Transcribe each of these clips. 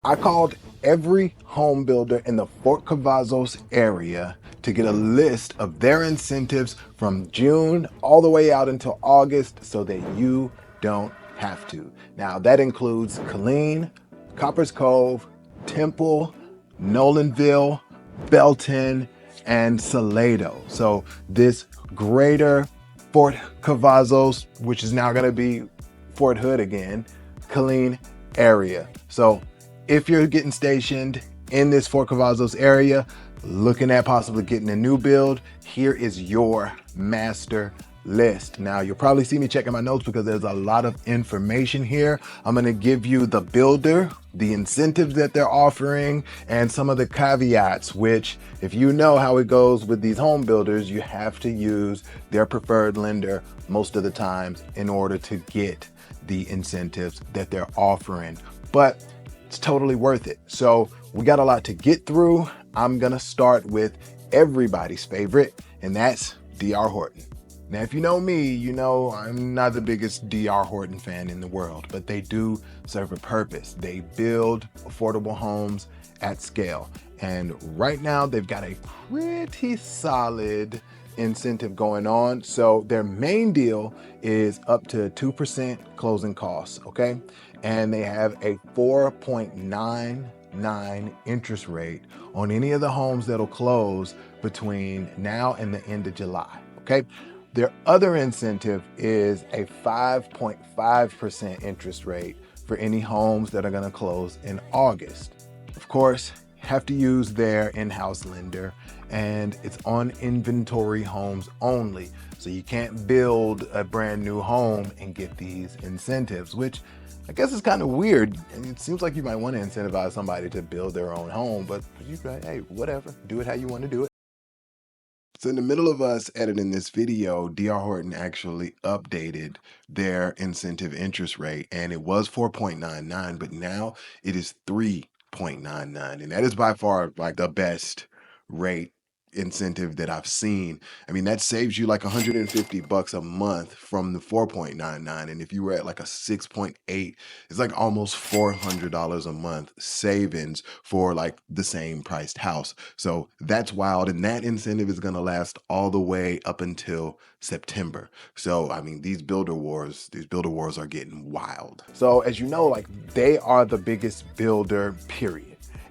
I called every home builder in the Fort Cavazos area to get a list of their incentives from June all the way out until August so that you don't have to. Now that includes Killeen, Copperas Cove, Temple, Nolanville, Belton, and Salado. So this greater Fort Cavazos, which is now going to be Fort Hood again, Killeen area. So if you're getting stationed in this Fort Cavazos area, looking at possibly getting a new build, here is your master list. Now, you'll probably see me checking my notes because there's a lot of information here. I'm going to give you the builder, the incentives that they're offering, and some of the caveats, which if you know how it goes with these home builders, you have to use their preferred lender most of the times in order to get the incentives that they're offering. But it's totally worth it. So we got a lot to get through. I'm gonna start with everybody's favorite, and that's D.R. Horton. Now, if you know me, you know I'm not the biggest D.R. Horton fan in the world, but they do serve a purpose. They build affordable homes at scale. And right now they've got a pretty solid incentive going on. So their main deal is up to 2% closing costs, okay? And they have a 4.99 interest rate on any of the homes that'll close between now and the end of July, okay? Their other incentive is a 5.5% interest rate for any homes that are gonna close in August. Of course, you have to use their in-house lender, and it's on inventory homes only. So you can't build a brand new home and get these incentives, which I guess is kind of weird. And it seems like you might want to incentivize somebody to build their own home, but you say, hey, whatever, do it how you want to do it. So in the middle of us editing this video, D.R. Horton actually updated their incentive interest rate, and it was 4.99, but now it is 3.99. And that is by far like the best rate incentive that I've seen. I mean, that saves you like $150 a month from the 4.99. And if you were at like a 6.8, it's like almost $400 a month savings for like the same priced house. So that's wild. And that incentive is going to last all the way up until September. So, I mean, these builder wars are getting wild. So as you know, like they are the biggest builder, period.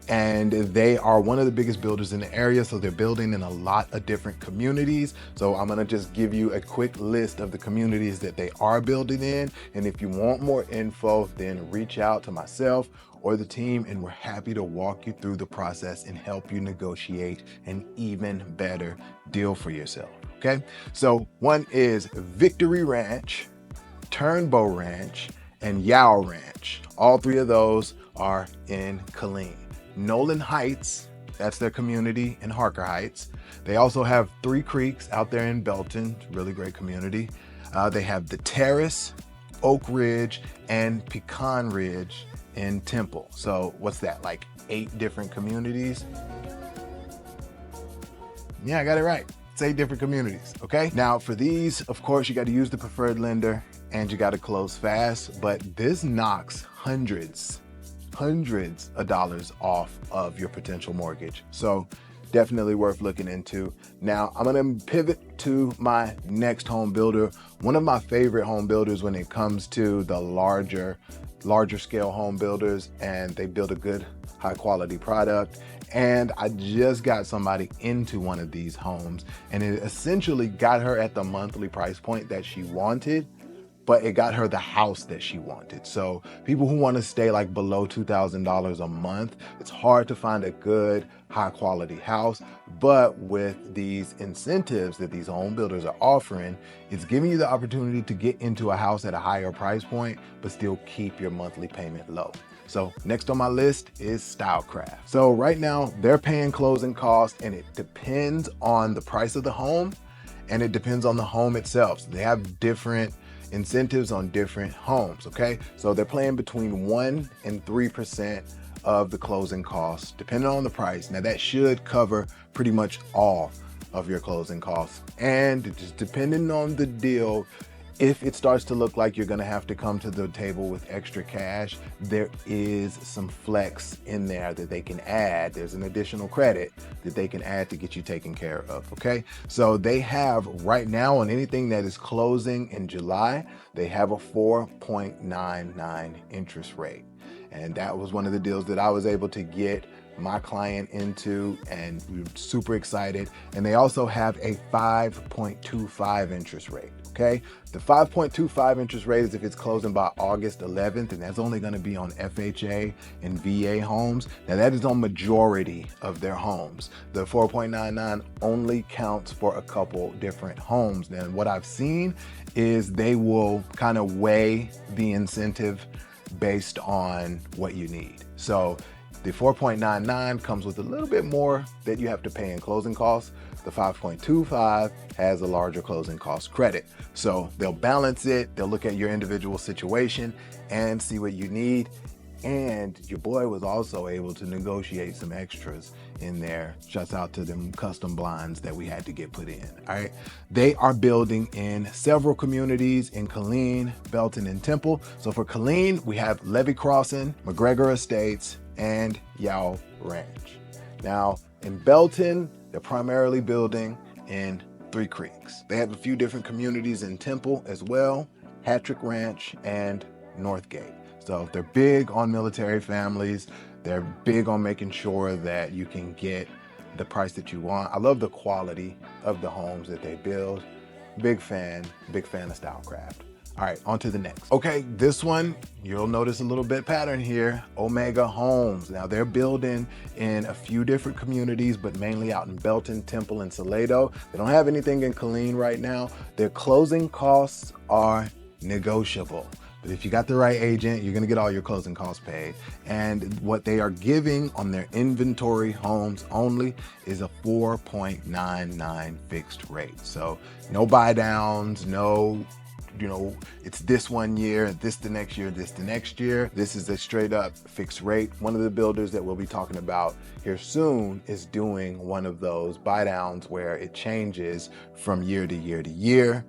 And they are one of the biggest builders in the area, so they're building in a lot of different communities. So I'm gonna just give you a quick list of the communities that they are building in. And if you want more info, then reach out to myself or the team, and we're happy to walk you through the process and help you negotiate an even better deal for yourself, okay? So one is Victory Ranch, Turnbow Ranch, and Yow Ranch. All three of those are in Killeen. Nolan Heights, that's their community in Harker Heights. They also have Three Creeks out there in Belton, really great community. They have the Terrace, Oak Ridge, and Pecan Ridge in Temple. So what's that, like 8 different communities? Yeah, I got it right. It's 8 different communities, okay? Now for these, of course, you got to use the preferred lender and you got to close fast, but this knocks hundreds of dollars off of your potential mortgage. So definitely worth looking into. Now I'm gonna pivot to my next home builder, one of my favorite home builders when it comes to the larger scale home builders, and they build a good high quality product. And I just got somebody into one of these homes, and it essentially got her at the monthly price point that she wanted, but it got her the house that she wanted. So people who want to stay like below $2,000 a month, it's hard to find a good high quality house. But with these incentives that these home builders are offering, it's giving you the opportunity to get into a house at a higher price point, but still keep your monthly payment low. So next on my list is Stylecraft. So right now they're paying closing costs, and it depends on the price of the home and it depends on the home itself. So they have different incentives on different homes, okay? So they're playing between 1% and 3% of the closing costs, depending on the price. Now that should cover pretty much all of your closing costs. And just depending on the deal, If it starts to look like you're gonna have to come to the table with extra cash, there is some flex in there that they can add. There's an additional credit that they can add to get you taken care of, okay? So they have right now on anything that is closing in July, they have a 4.99 interest rate. And that was one of the deals that I was able to get my client into, and we were super excited. And they also have a 5.25 interest rate, okay? The 5.25 interest rate is if it's closing by August 11th, and that's only gonna be on FHA and VA homes. Now that is on majority of their homes. The 4.99 only counts for a couple different homes. Now what I've seen is they will kind of weigh the incentive based on what you need. So the 4.99 comes with a little bit more that you have to pay in closing costs. The 5.25 has a larger closing cost credit. So they'll balance it, they'll look at your individual situation and see what you need. And your boy was also able to negotiate some extras in there. Shouts out to them custom blinds that we had to get put in, all right? They are building in several communities in Killeen, Belton, and Temple. So for Killeen, we have Levy Crossing, McGregor Estates, and Yow Ranch. Now in Belton, they're primarily building in Three Creeks. They have a few different communities in Temple as well, Hattrick Ranch and Northgate. So they're big on military families. They're big on making sure that you can get the price that you want. I love the quality of the homes that they build. Big fan of Stylecraft. All right, on to the next. Okay, this one, you'll notice a little bit pattern here, Omega Homes. Now they're building in a few different communities, but mainly out in Belton, Temple, and Salado. They don't have anything in Killeen right now. Their closing costs are negotiable. But if you got the right agent, you're gonna get all your closing costs paid. And what they are giving on their inventory homes only is a 4.99 fixed rate. So no buy downs, no, it's this one year, this the next year, this the next year. This is a straight up fixed rate. One of the builders that we'll be talking about here soon is doing one of those buy downs where it changes from year to year to year.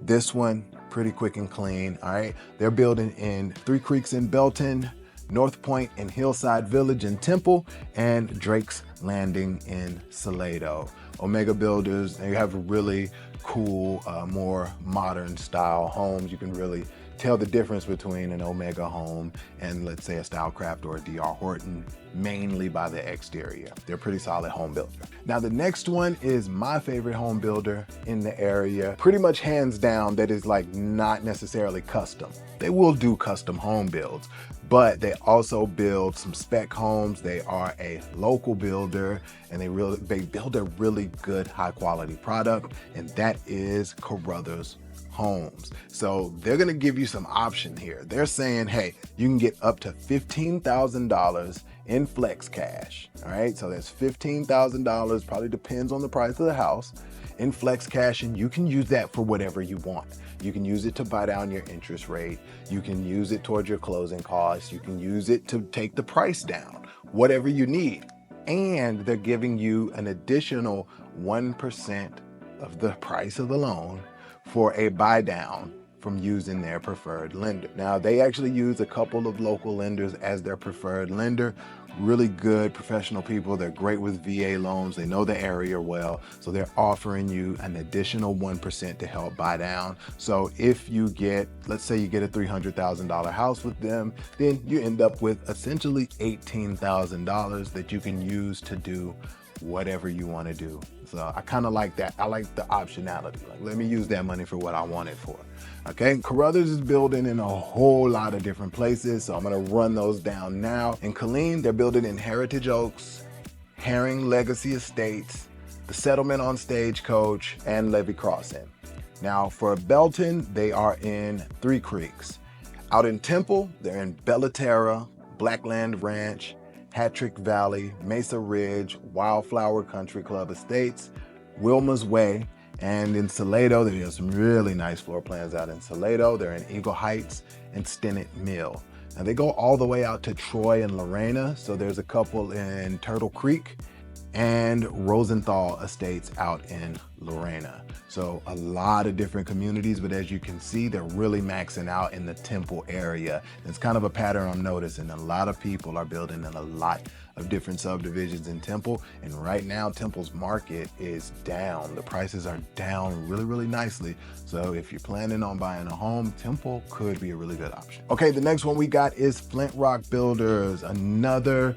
This one, pretty quick and clean, all right? They're building in Three Creeks in Belton, North Point and Hillside Village in Temple, and Drake's Landing in Salado. Omega Builders, they have really cool, more modern style homes. You can really tell the difference between an Omega home and let's say a Stylecraft or a DR Horton, mainly by the exterior. They're a pretty solid home builder. Now the next one is my favorite home builder in the area, pretty much hands down, that is like not necessarily custom. They will do custom home builds, but they also build some spec homes. They are a local builder and they build a really good high quality product, and that is Carothers Homes. So they're gonna give you some option here. They're saying, hey, you can get up to $15,000 in flex cash. All right, so that's $15,000, probably depends on the price of the house, in flex cash, and you can use that for whatever you want. You can use it to buy down your interest rate. You can use it towards your closing costs. You can use it to take the price down, whatever you need. And they're giving you an additional 1% of the price of the loan for a buy down from using their preferred lender. Now they actually use a couple of local lenders as their preferred lender. Really good professional people. They're great with VA loans. They know the area well. So they're offering you an additional 1% to help buy down. So if you get, let's say you get a $300,000 house with them, then you end up with essentially $18,000 that you can use to do whatever you want to do. So I kind of like that. I like the optionality. Like, let me use that money for what I want it for. Okay, Carothers is building in a whole lot of different places, so I'm gonna run those down now. In Killeen, they're building in Heritage Oaks, Herring Legacy Estates, the Settlement on Stagecoach, and Levy Crossing. Now for Belton, they are in Three Creeks. Out in Temple, they're in Bellaterra, Blackland Ranch, Hattrick Valley, Mesa Ridge, Wildflower Country Club Estates, Wilma's Way, and in Salado, they have some really nice floor plans out in Salado. They're in Eagle Heights and Stinnett Mill. Now they go all the way out to Troy and Lorena. So there's a couple in Turtle Creek and Rosenthal Estates out in Lorena. So a lot of different communities, but as you can see, they're really maxing out in the Temple area. It's kind of a pattern I'm noticing. A lot of people are building in a lot of different subdivisions in Temple, and right now Temple's market is down. The prices are down really, really nicely. So if you're planning on buying a home, Temple could be a really good option. Okay, the next one we got is Flintrock Builders, another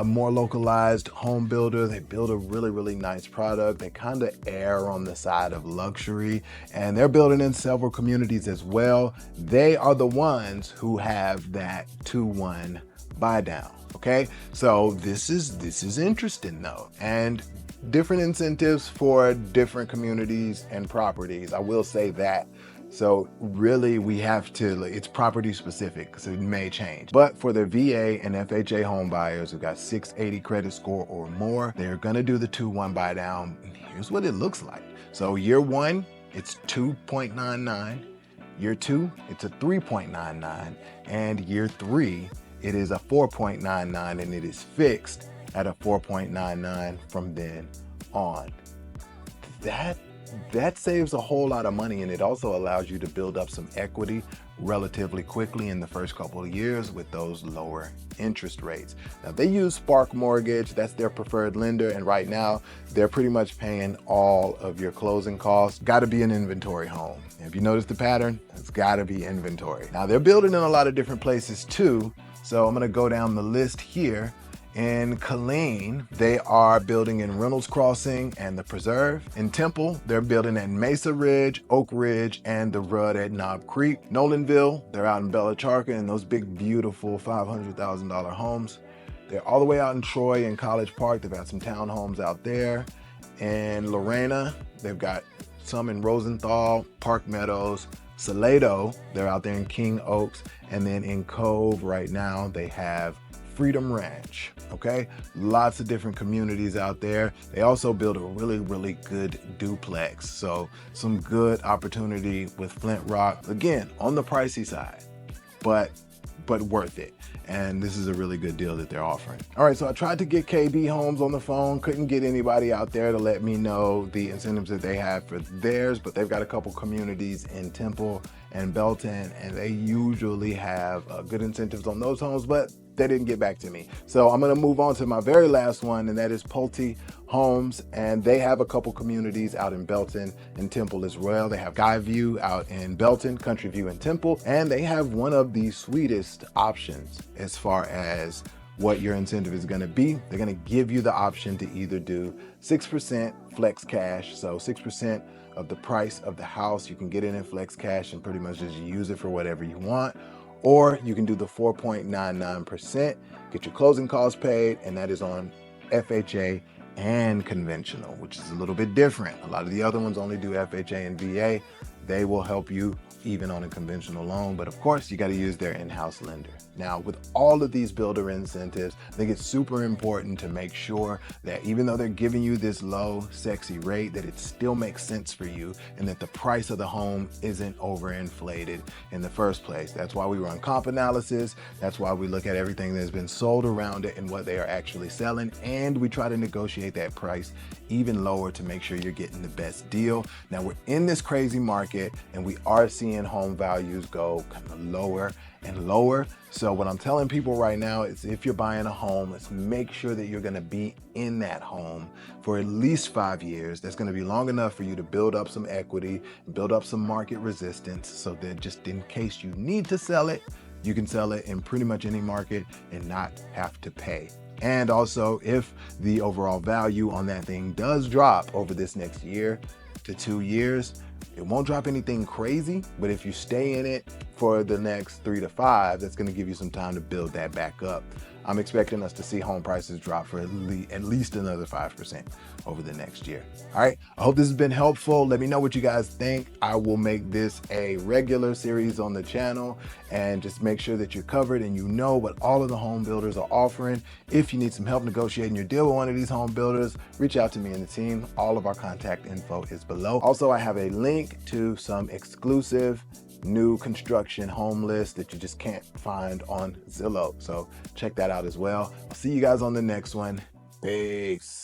more localized home builder. They build a really, really nice product. They kind of err on the side of luxury, and they're building in several communities as well. They are the ones who have that 2-1 Buydown. Okay, so this is interesting though, and different incentives for different communities and properties. I will say that. So really we have to, it's property specific, so it may change. But for the VA and FHA home buyers who got 680 credit score or more, they're gonna do the 2-1 buy down. Here's what it looks like. So year one, it's 2.99. Year two, it's a 3.99. And year three, it is a 4.99, and it is fixed at a 4.99 from then on. That saves a whole lot of money, and it also allows you to build up some equity relatively quickly in the first couple of years with those lower interest rates. Now they use Spark Mortgage, that's their preferred lender, and right now they're pretty much paying all of your closing costs. Got to be an inventory home. If you notice the pattern, it's got to be inventory. Now they're building in a lot of different places too, so I'm going to go down the list here. In Killeen, they are building in Reynolds Crossing and the Preserve. In Temple, they're building at Mesa Ridge, Oak Ridge, and the Rudd at Knob Creek. Nolanville, they're out in Bella Charka in those big, beautiful $500,000 homes. They're all the way out in Troy and College Park. They've got some townhomes out there. In Lorena, they've got some in Rosenthal, Park Meadows, Salado, they're out there in King Oaks, and then in Cove right now, they have Freedom Ranch, okay? Lots of different communities out there. They also build a really, really good duplex. So some good opportunity with Flintrock. Again, on the pricey side, but worth it. And this is a really good deal that they're offering. All right, so I tried to get KB Homes on the phone, couldn't get anybody out there to let me know the incentives that they have for theirs, but they've got a couple communities in Temple and Belton, and they usually have good incentives on those homes, but they didn't get back to me. So I'm gonna move on to my very last one, and that is Pulte Homes, and they have a couple communities out in Belton and Temple as well. They have Sky View out in Belton, Country View in Temple, and they have one of the sweetest options as far as what your incentive is gonna be. They're gonna give you the option to either do 6% flex cash, so 6% of the price of the house, you can get it in flex cash and pretty much just use it for whatever you want. Or you can do the 4.99%, get your closing costs paid, and that is on FHA and conventional, which is a little bit different. A lot of the other ones only do FHA and VA. They will help you even on a conventional loan, but of course you got to use their in-house lender. Now, with all of these builder incentives, I think it's super important to make sure that even though they're giving you this low, sexy rate, that it still makes sense for you and that the price of the home isn't overinflated in the first place. That's why we run comp analysis. That's why we look at everything that's been sold around it and what they are actually selling. And we try to negotiate that price even lower to make sure you're getting the best deal. Now, we're in this crazy market and we are seeing home values go kind of lower and lower. So what I'm telling people right now is if you're buying a home, let's make sure that you're gonna be in that home for at least 5 years. That's gonna be long enough for you to build up some equity, build up some market resistance, so that just in case you need to sell it, you can sell it in pretty much any market and not have to pay. And also, if the overall value on that thing does drop over this next year to 2 years, it won't drop anything crazy, but if you stay in it for the next 3 to 5, that's gonna give you some time to build that back up. I'm expecting us to see home prices drop for at least another 5% over the next year. All right, I hope this has been helpful. Let me know what you guys think. I will make this a regular series on the channel, and just make sure that you're covered and you know what all of the home builders are offering. If you need some help negotiating your deal with one of these home builders, reach out to me and the team. All of our contact info is below. Also, I have a link to some exclusive new construction home lists that you just can't find on Zillow. So check that out as well. I'll see you guys on the next one. Peace.